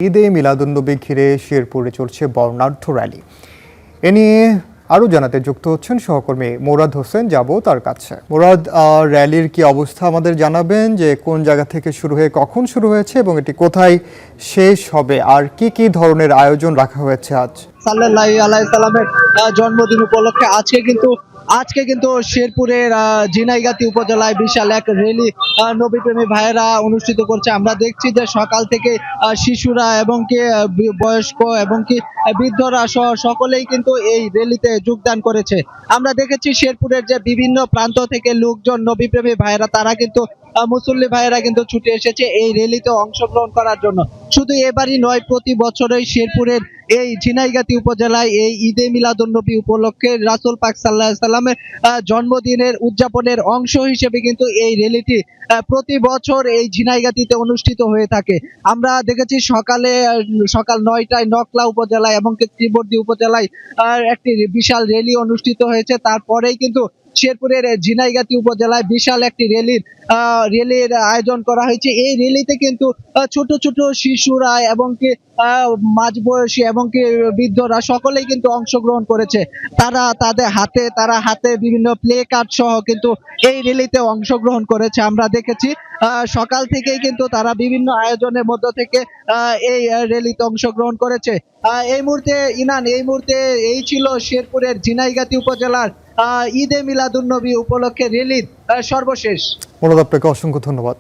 ঈদে মিলাদুন্নবী ঘিরে শেরপুরে চলছে বর্ণাঢ্য র্যালি। এ নিয়ে আরও জানাতে যুক্ত হচ্ছেন সহকর্মী মোরাদ হোসেন। যাব তার কাছে। মোরাদ, র্যালির কি অবস্থা আমাদের জানাবেন, যে কোন জায়গা থেকে শুরু হয়ে কখন শুরু হয়েছে এবং এটি কোথায় শেষ হবে, আর কি কি ধরনের আয়োজন রাখা হয়েছে আজ? সাল্লাল্লাহু আলাইহি সাল্লামের জন্মদিন উপলক্ষে আজকে কিন্তু শেরপুরের ঝিনাইগাতি উপজেলায় বিশাল এক র্যালি নবীপ্রেমী ভাইয়েরা অনুষ্ঠিত করছে। আমরা দেখছি যে সকাল থেকে শিশুরা এবং কি বয়স্ক এবং কি বৃদ্ধরা সহ সকলেই কিন্তু এই র্যালিতে যোগদান করেছে। আমরা দেখেছি শেরপুরের যে বিভিন্ন প্রান্ত থেকে লোকজন নবীপ্রেমী ভাইয়েরা তারা কিন্তু মুসল্লি ভাইয়েরা কিন্তু ছুটে এসেছে এই র্যালিতে অংশগ্রহণ করার জন্য। শুধু এবারই নয়, প্রতি বছরই শেরপুরের এই ঝিনাইগাতি উপজেলায় এই ঈদে মিলাদুন্নবী উপলক্ষে রাসূল পাক সাল্লাল্লাহু আলাইহি সাল্লামের জন্মদিনের উদযাপনের অংশ হিসেবে কিন্তু এই র্যালিটি প্রতি বছর এই ঝিনাইগাতিতে অনুষ্ঠিত হয়ে থাকে। আমরা দেখেছি সকাল ৯টায় নকলা উপজেলায় এবং ত্রিবর্দী উপজেলায় একটি বিশাল র্যালি অনুষ্ঠিত হয়েছে। তারপরেই কিন্তু শেরপুরের ঝিনাইগাতি উপজেলায় বিশাল একটি র্যালির আয়োজন করা হয়েছে। এই র্যালিতে কিন্তু ছোট ছোট শিশুরা এবং কি মাঝবয়সী এবং কি বৃদ্ধরা সকলেই কিন্তু অংশগ্রহণ করেছে। তারা হাতে বিভিন্ন প্লে কার্ড সহ কিন্তু এই র্যালিতে অংশগ্রহণ করেছে। আমরা দেখেছি সকাল থেকেই কিন্তু তারা বিভিন্ন আয়োজনের মধ্য থেকে এই র্যালিতে অংশগ্রহণ করেছে। এই মুহূর্তে এই ছিল শেরপুরের ঝিনাইগাতি উপজেলার ঈদে মিলাদুন্নবী উপলক্ষে র্যালির সর্বশেষ। মোরাদ, আপনাকে অসংখ্য ধন্যবাদ।